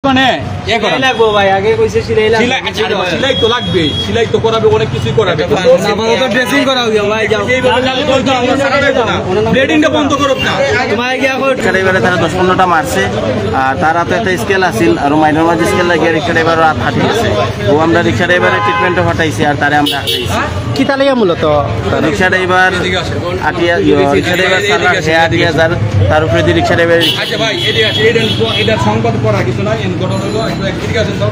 মানে লাগবো ভাই আগে কইছে সিলাই তো লাগবে সিলাই তো করাবে অনেক কিছুই করাবে ড্রেসিং করা হবে ভাই যাও ব্লেডিংটা বন্ধ করো না তোমার কি এখন এবারে তারা 10-15টা মারছে আর তারা তো একটা স্কেল আছিল আর মাইনর মাঝে স্কেল লাগিয়ে রিক্সা ড্রাইভার রাত হাঁটি গেছে ও আমরা রিক্সা ড্রাইভারে ট্রিটমেন্টে হটাইছি আর তারে আমরা হাঁটাইছি কি তাহলে মূলত রিক্সা ড্রাইভার রিক্সা ড্রাইভার সারা 80,000 তার উপরে দিয়ে রিক্সা ড্রাইভার আচ্ছা ভাই এদিকে আছে এটা সংবাদ পড়া কিছু না এন ঘটনা হলো ঠিক আছে তো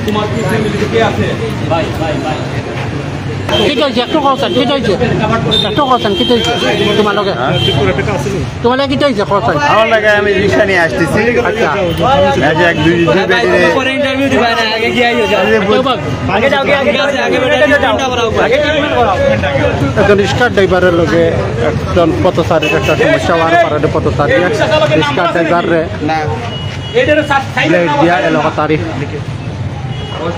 তোমার কি ফ্যামিলিতে কে আছে ভাই ভাই ভাই ঠিক আছে একটু খরচান কি হয়েছে একটু খরচান কি হয়েছে তোমার লগে তোমার লাগে কি হয়েছে খরচান আমার লাগে আমি রিক্সা নিয়ে আসতেছি আচ্ছা এই যে এক দুই পরে ইন্টারভিউ দিবা না আগে কি আইও যাও আগে যাও আগে ট্রিটমেন্ট করাও একজন রিক্সা ড্রাইভারের লগে একজন পথচারীর একটা সমস্যা হওয়ার কারণে পথচারী রিক্সা ড্রাইভারে না এটার ব্লেড দিয়া এলাকা তারিখ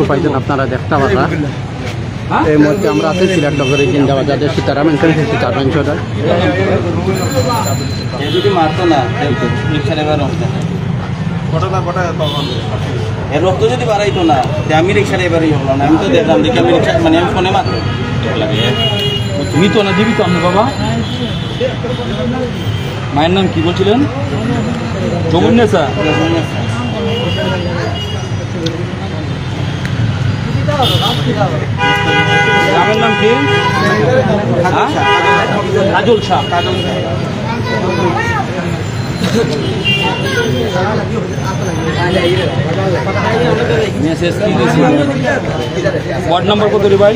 পাইছেন আপনারা দেখতে পারা এই মুহূর্তে আমরা আছি সিলেট নগরের জিন্দাবাজারের সীতারাম সীতারাম যদি মারতো না রিক্সা ড্রাইভার এর রক্ত যদি বাড়াইতো না আমি রিক্সা ড্রাইভারই হলো না আমি তো দেখলাম দেখি আমি রিক্সা মানে আমি ফোনে মাত্র তুমি তো না দিবি তো আমি বাবা মায়ের নাম কি বলছিলেন জগন্নেসা গ্রামের নাম কি কাজল শাহ মেসেজ কি দিয়েছিল ওয়ার্ড নাম্বার কত রে ভাই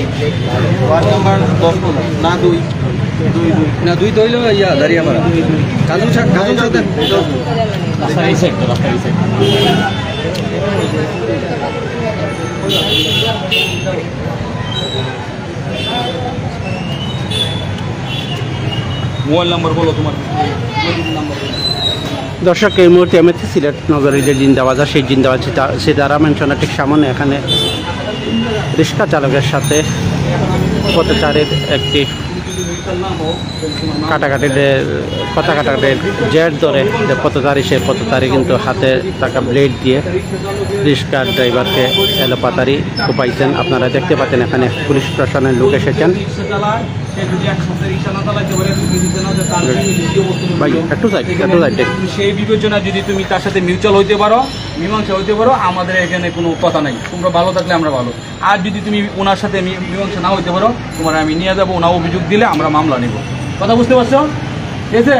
ওয়ার্ড নাম্বার 10 না 2 না 2 তো হইলো ইয়া দাঁড়িয়াপাড়া কাজল শাহ রাস্তার এই সাইড মোবাইল নাম্বার বলো তোমার দর্শক এই মুহূর্তে আমি সিলেট নগরের যে জিন্দাবাজার সেই জিন্দাবাজার সীতারাম মেনশনের ঠিক সামনে এখানে রিক্সা চালকের সাথে পথচারীর একটি কথা কাটাকাটির জের ধরে যে পথচারী সেই পথচারী কিন্তু হাতে থাকা ব্লেড দিয়ে রিক্সা ড্রাইভারকে এলোপাতারি কোপাইছেন আপনারা দেখতে পাচ্ছেন এখানে পুলিশ প্রশাসনের লোক এসেছেন সেই বিবেচনা যদি তুমি তার সাথে মিউচুয়াল হইতে পারো মীমাংসা হইতে পারো আমাদের এখানে কোনো কথা নাই তোমরা ভালো থাকলে আমরা ভালো আর যদি তুমি ওনার সাথে মীমাংসা না হইতে পারো তোমার আমি নিয়ে যাবো ওনার অভিযোগ দিলে আমরা মামলা নেব কথা বুঝতে পারছো ঠিক আছে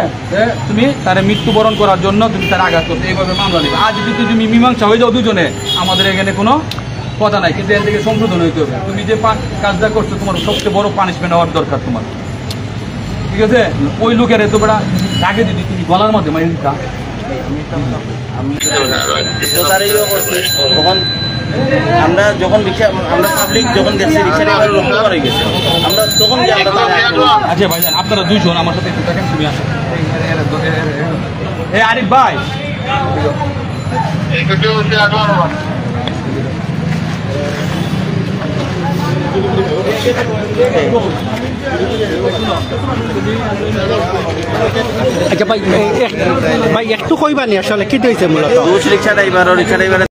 তুমি তার মৃত্যুবরণ করার জন্য তুমি তার আঘাত করছো এইভাবে মামলা নেবে আর যদি তুমি মীমাংসা হয়ে যাও দুজনে আমাদের এখানে কোনো কথা নাই কিন্তু এর থেকে সংশোধন হইতে হবে তুমি যে কাজটা করছো তোমার সবচেয়ে বড় পানিশমেন্ট হওয়ার দরকার তোমার ঠিক আছে ওই লোকের এত বড় আগে যদি তুমি গলার মধ্যে মারি দিতা তখন আমরা যখন রিক্সা আমরা পাবলিক যখন দেখছি রিক্সা ড্রাইভার লক্ষ্য করা গেছে আমরা তখন আচ্ছা ভাই আপনারা দুইজন আমার সাথে একটু দেখেন তুমি আসো এই আরিফ ভাই আচ্ছা ভাই একটু কইবানি আসলে কি হয়েছে মূলত রিক্সা ড্রাইভার